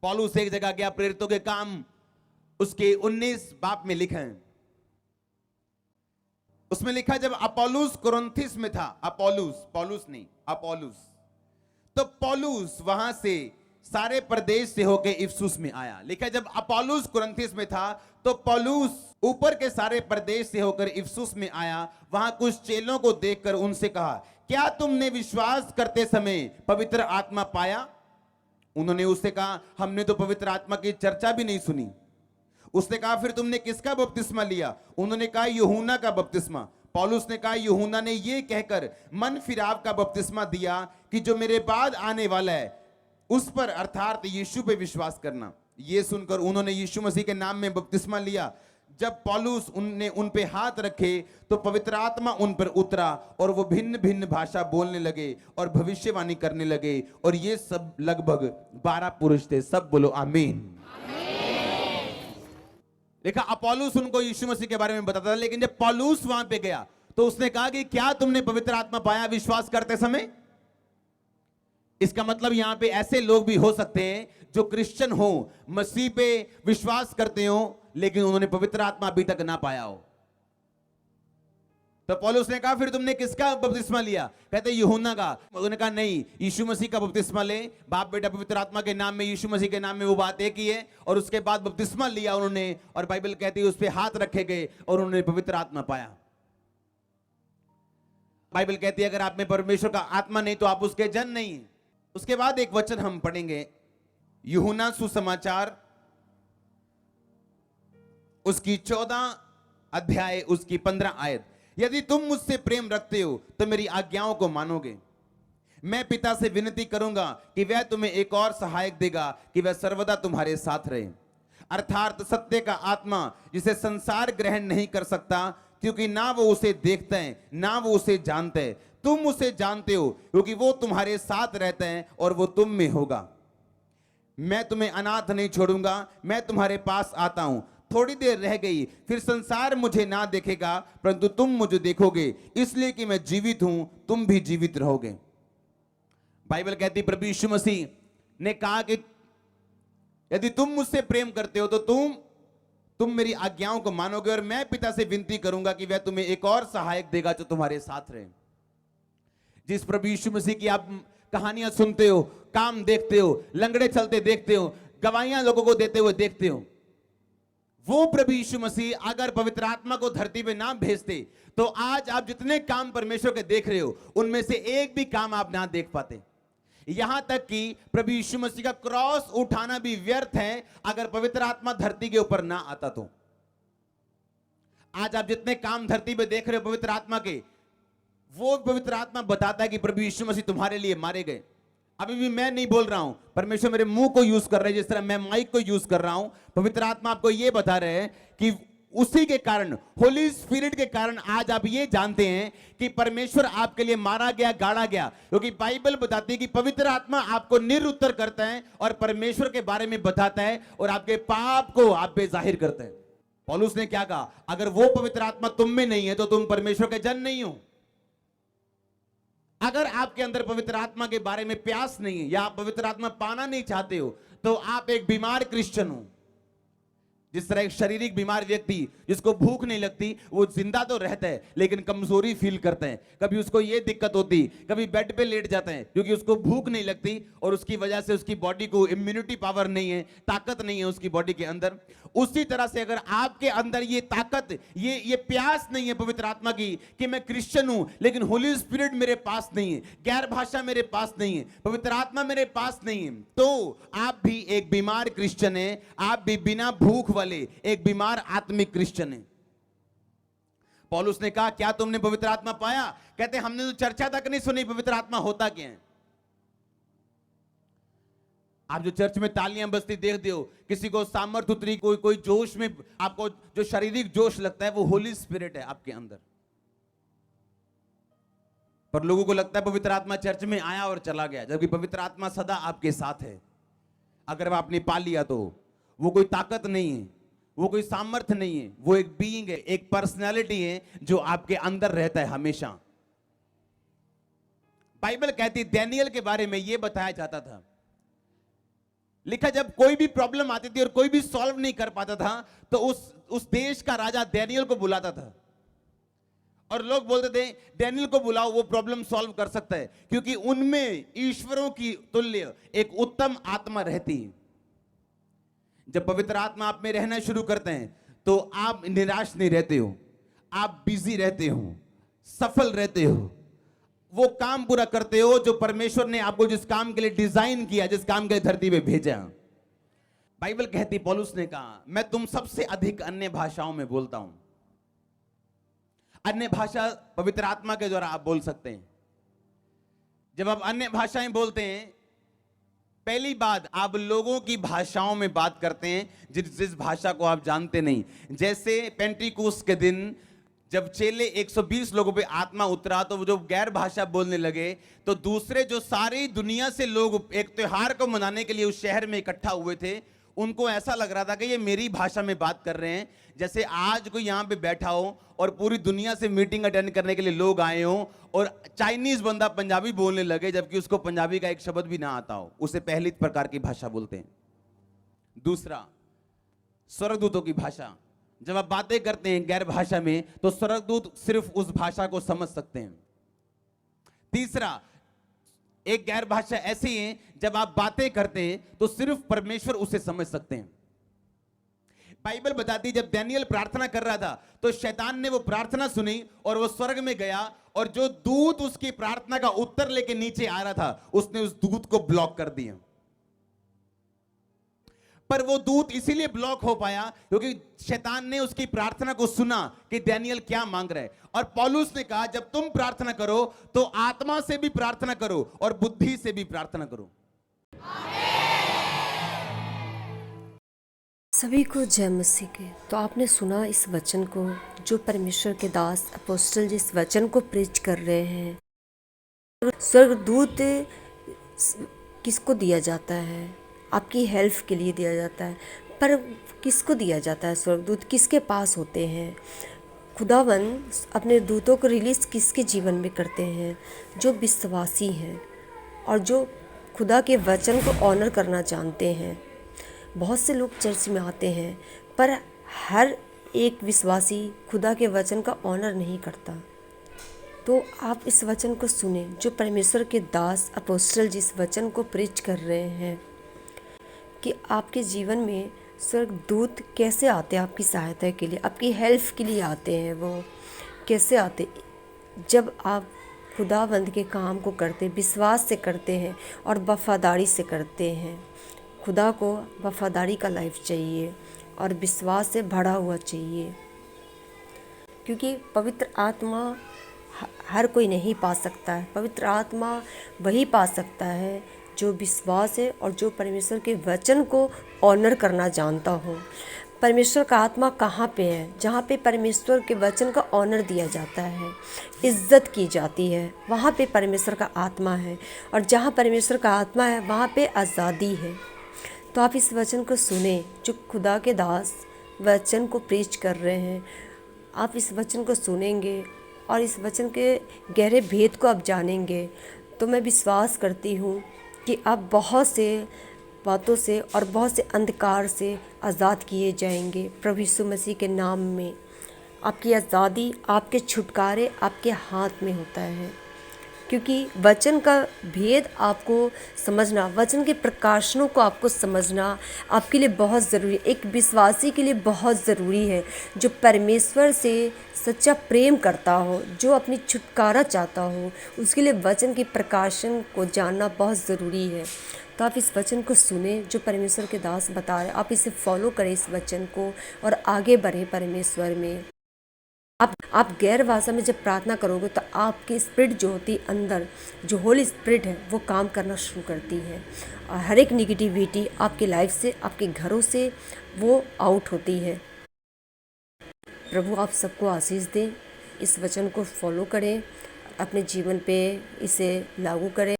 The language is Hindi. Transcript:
पौलुस एक जगह गया, प्रेरितों के काम उसके 19 बाब में लिखा है। उसमें लिखा जब अपोलुस कुरिन्थुस में था, पौलुस नहीं, अपोलुस, तो पौलुस वहां से सारे प्रदेश से होकर इफिसुस में आया। लिखा जब अपोलुस कुरिन्थुस में था तो पौलुस ऊपर के सारे प्रदेश से होकर इफिसुस में आया। वहां कुछ चेलों को देखकर उनसे कहा, क्या तुमने विश्वास करते समय पवित्र आत्मा पाया? उन्होंने उससे कहा, हमने तो पवित्र आत्मा की चर्चा भी नहीं सुनी। उसने कहा, फिर तुमने किसका बपतिस्मा लिया? उन्होंने कहा, यूहन्ना का बपतिस्मा। पौलुस ने कहा, यूहन्ना ने यह कहकर मन फिराव का बपतिस्मा दिया कि जो मेरे बाद आने वाला है उस पर अर्थात यीशु पे विश्वास करना। यह सुनकर उन्होंने यीशु मसीह के नाम में बपतिस्मा लिया। जब पौलुस उनने उन पे हाथ रखे तो पवित्र आत्मा उन पर उतरा और वो भिन्न भिन्न भाषा बोलने लगे और भविष्यवाणी करने लगे। और ये सब लगभग 12 पुरुष थे। सब बोलो आमीन। देखा, अपोलुस उनको यीशु मसीह के बारे में बताता था, लेकिन जब पौलुस वहां पे गया तो उसने कहा कि क्या तुमने पवित्र आत्मा पाया विश्वास करते समय? इसका मतलब यहां पे ऐसे लोग भी हो सकते हैं जो क्रिश्चियन हो, मसीह पे विश्वास करते हो, लेकिन उन्होंने पवित्र आत्मा अभी तक ना पाया हो। तो पौलुस ने कहा, फिर तुमने किसका बपतिस्मा लिया? कहते यूहन्ना का। उन्होंने कहा, नहीं, यीशु मसीह का बपतिस्मा ले, बाप बेटा पवित्र आत्मा के नाम में, यीशु मसीह के नाम में। वो बात एक ही है। और उसके बाद बपतिस्मा लिया उन्होंने, और बाइबल कहती है उस पे हाथ रखे गए और उन्होंने पवित्र आत्मा पाया। बाइबल कहती है अगर आप में परमेश्वर का आत्मा नहीं तो आप उसके जन नहीं। उसके बाद एक वचन हम पढ़ेंगे, यूहन्ना सुसमाचार उसकी 14 अध्याय उसकी 15 आयत। यदि तुम मुझसे प्रेम रखते हो तो मेरी आज्ञाओं को मानोगे। मैं पिता से विनती करूंगा कि वह तुम्हें एक और सहायक देगा कि वह सर्वदा तुम्हारे साथ रहे, अर्थात सत्य का आत्मा, जिसे संसार ग्रहण नहीं कर सकता क्योंकि ना वो उसे देखते हैं ना वो उसे जानते हैं। तुम उसे जानते हो क्योंकि वो तुम्हारे साथ रहते हैं और वो तुम में होगा। मैं तुम्हें अनाथ नहीं छोड़ूंगा, मैं तुम्हारे पास आता हूं। थोड़ी देर रह गई, फिर संसार मुझे ना देखेगा परंतु तुम मुझे देखोगे, इसलिए कि मैं जीवित हूं, तुम भी जीवित रहोगे। बाइबल कहती प्रभु यीशु मसीह ने कहा कि यदि तुम मुझसे प्रेम करते हो तो तुम मेरी आज्ञाओं को मानोगे, और मैं पिता से विनती करूंगा कि वह तुम्हें एक और सहायक देगा जो तुम्हारे साथ रहे। जिस प्रभु यीशु मसीह की आप कहानियां सुनते हो, काम देखते हो, लंगड़े चलते देखते हो, गवाहियां लोगों को देते हुए देखते हो, वो प्रभु यीशु मसीह अगर पवित्र आत्मा को धरती पे ना भेजते तो आज आप जितने काम परमेश्वर के देख रहे हो उनमें से एक भी काम आप ना देख पाते। यहां तक कि प्रभु यीशु मसीह का क्रॉस उठाना भी व्यर्थ है अगर पवित्र आत्मा धरती के ऊपर ना आता तो। आज आप जितने काम धरती पे देख रहे हो पवित्र आत्मा के, वो पवित्र आत्मा बताता है कि प्रभु यीशु मसीह तुम्हारे लिए मारे गए। अभी भी मैं नहीं बोल रहा हूं, परमेश्वर मेरे मुंह को यूज कर रहे हैं, जिस तरह मैं माइक को यूज कर रहा हूं। पवित्र आत्मा आपको यह बता रहे हैं कि उसी के कारण, होली स्पिरिट के कारण आज आप ये जानते हैं कि परमेश्वर आपके लिए मारा गया, गाड़ा गया, क्योंकि बाइबल बताती है कि पवित्र आत्मा आपको निरुत्तर करता है और परमेश्वर के बारे में बताता है और आपके पाप को आप पे जाहिर करता है। पौलुस ने क्या कहा? अगर वो पवित्र आत्मा तुम में नहीं है तो तुम परमेश्वर के जन नहीं हो। अगर आपके अंदर पवित्र आत्मा के बारे में प्यास नहीं है या आप पवित्र आत्मा पाना नहीं चाहते हो तो आप एक बीमार क्रिश्चियन हो। जिस तरह एक शारीरिक बीमार व्यक्ति जिसको भूख नहीं लगती, वो जिंदा तो रहता है लेकिन कमजोरी फील करता है। कभी उसको ये दिक्कत होती, कभी बेड पे लेट जाता है क्योंकि उसको भूख नहीं लगती और उसकी वजह से उसकी बॉडी को इम्यूनिटी पावर नहीं है, ताकत नहीं है उसकी बॉडी के अंदर। उसी तरह से अगर आपके अंदर ये ताकत, ये प्यास नहीं है पवित्र आत्मा की कि मैं क्रिश्चियन हूं लेकिन होली स्पिरिट मेरे पास नहीं है, गैर भाषा मेरे पास नहीं है, पवित्र आत्मा मेरे पास नहीं है, तो आप भी एक बीमार क्रिश्चियन है। आप भी बिना भूख वाले एक बीमार आत्मिक क्रिश्चियन है। पौलुस ने कहा, क्या तुमने पवित्र आत्मा पाया? कहते हमने तो चर्चा तक नहीं सुनी पवित्र आत्मा होता क्या है। आप जो चर्च में तालियां बजती देखते हो, किसी को सामर्थ उतरी, कोई जोश में, आपको जो शारीरिक जोश लगता है वो होली स्पिरिट है आपके अंदर। पर लोगों को लगता है पवित्र आत्मा चर्च में आया और चला गया, जबकि पवित्र आत्मा सदा आपके साथ है। अगर आपने पा लिया तो वो कोई ताकत नहीं है, वो कोई सामर्थ्य नहीं है, वो एक बीइंग है, एक पर्सनैलिटी है जो आपके अंदर रहता है हमेशा। बाइबल कहती, दानियेल के बारे में यह बताया जाता था लिखा जब कोई भी प्रॉब्लम आती थी और कोई भी सॉल्व नहीं कर पाता था तो उस देश का राजा डैनियल को बुलाता था और लोग बोलते थे डैनियल को बुलाओ, वो प्रॉब्लम सॉल्व कर सकता है, क्योंकि उनमें ईश्वरों की तुल्य एक उत्तम आत्मा रहती है। जब पवित्र आत्मा आप में रहना शुरू करते हैं तो आप निराश नहीं रहते हो, आप बिजी रहते हो, सफल रहते हो, वो काम पूरा करते हो जो परमेश्वर ने आपको जिस काम के लिए डिजाइन किया, जिस काम के लिए धरती पे भेजा। बाइबल कहती, पौलुस ने कहा, मैं तुम सबसे अधिक अन्य भाषाओं में बोलता हूं। अन्य भाषा पवित्र आत्मा के द्वारा आप बोल सकते हैं। जब आप अन्य भाषाएं बोलते हैं, पहली बात आप लोगों की भाषाओं में बात करते हैं जिस भाषा को आप जानते नहीं। जैसे पेंटिकोस्त के दिन जब चेले 120 लोगों पे आत्मा उतरा तो वो जो गैर भाषा बोलने लगे तो दूसरे जो सारी दुनिया से लोग एक त्योहार को मनाने के लिए उस शहर में इकट्ठा हुए थे, उनको ऐसा लग रहा था कि ये मेरी भाषा में बात कर रहे हैं। जैसे आज कोई यहाँ पे बैठा हो और पूरी दुनिया से मीटिंग अटेंड करने के लिए लोग आए हो और चाइनीज बंदा पंजाबी बोलने लगे जबकि उसको पंजाबी का एक शब्द भी ना आता हो, उसे पहली प्रकार की भाषा बोलते हैं। दूसरा, स्वर्गदूतों की भाषा। जब आप बातें करते हैं गैर भाषा में तो स्वर्गदूत सिर्फ उस भाषा को समझ सकते हैं। तीसरा, एक गैर भाषा ऐसी है जब आप बातें करते हैं तो सिर्फ परमेश्वर उसे समझ सकते हैं। बाइबल बताती है जब डैनियल प्रार्थना कर रहा था तो शैतान ने वो प्रार्थना सुनी और वो स्वर्ग में गया और जो दूत उसकी प्रार्थना का उत्तर लेके नीचे आ रहा था उसने उस दूत को ब्लॉक कर दिया। पर वो दूत इसीलिए ब्लॉक हो पाया क्योंकि शैतान ने उसकी प्रार्थना को सुना कि डैनियल क्या मांग रहा है। और पौलुस ने कहा जब तुम प्रार्थना करो तो आत्मा से भी प्रार्थना करो और बुद्धि से भी प्रार्थना करो। सभी को जय मसीह के। तो आपने सुना इस वचन को, जो परमेश्वर के दास अपोस्टल जिस वचन को प्रीच कर रहे हैं। स्वर्गदूत किसको दिया जाता है? आपकी हेल्प के लिए दिया जाता है। पर किसको दिया जाता है स्वर्गदूत? किसके पास होते हैं? खुदावन अपने दूतों को रिलीज़ किसके जीवन में करते हैं? जो विश्वासी हैं और जो खुदा के वचन को ऑनर करना जानते हैं। बहुत से लोग चर्च में आते हैं पर हर एक विश्वासी खुदा के वचन का ऑनर नहीं करता। तो आप इस वचन को सुने जो परमेश्वर के दास अपोस्टल जिस वचन को प्रीच कर रहे हैं कि आपके जीवन में स्वर्गदूत कैसे आते हैं आपकी सहायता के लिए, आपकी हेल्प के लिए आते हैं। वो कैसे आते? जब आप खुदावंद के काम को करते, विश्वास से करते हैं और वफादारी से करते हैं। खुदा को वफादारी का लाइफ चाहिए और विश्वास से भरा हुआ चाहिए, क्योंकि पवित्र आत्मा हर कोई नहीं पा सकता है। पवित्र आत्मा वही पा सकता है जो विश्वास है और जो परमेश्वर के वचन को ऑनर करना जानता हो। परमेश्वर का आत्मा कहाँ पे है? जहाँ पे परमेश्वर के वचन का ऑनर दिया जाता है, इज्जत की जाती है, वहाँ पे परमेश्वर का आत्मा है। और जहाँ परमेश्वर का आत्मा है वहाँ पे आज़ादी है। तो आप इस वचन को सुने जो खुदा के दास वचन को प्रीच कर रहे हैं। आप इस वचन को सुनेंगे और इस वचन के गहरे भेद को आप जानेंगे तो मैं विश्वास करती हूँ कि आप बहुत से बातों से और बहुत से अंधकार से आज़ाद किए जाएंगे। प्रभु यीशु मसीह के नाम में आपकी आज़ादी, आपके छुटकारे आपके हाथ में होता है, क्योंकि वचन का भेद आपको समझना, वचन के प्रकाशनों को आपको समझना आपके लिए बहुत ज़रूरी है। एक विश्वासी के लिए बहुत ज़रूरी है जो परमेश्वर से सच्चा प्रेम करता हो, जो अपनी छुटकारा चाहता हो, उसके लिए वचन के प्रकाशन को जानना बहुत ज़रूरी है। तो आप इस वचन को सुने जो परमेश्वर के दास बता रहे, आप इसे फॉलो करें इस वचन को और आगे बढ़ें परमेश्वर में। आप गैर भाषा में जब प्रार्थना करोगे तो आपकी स्पिरिट जो होती है अंदर, जो होली स्पिरिट है वो काम करना शुरू करती है और हर एक निगेटिविटी आपकी लाइफ से, आपके घरों से वो आउट होती है। प्रभु आप सबको आशीष दें। इस वचन को फॉलो करें, अपने जीवन पे इसे लागू करें।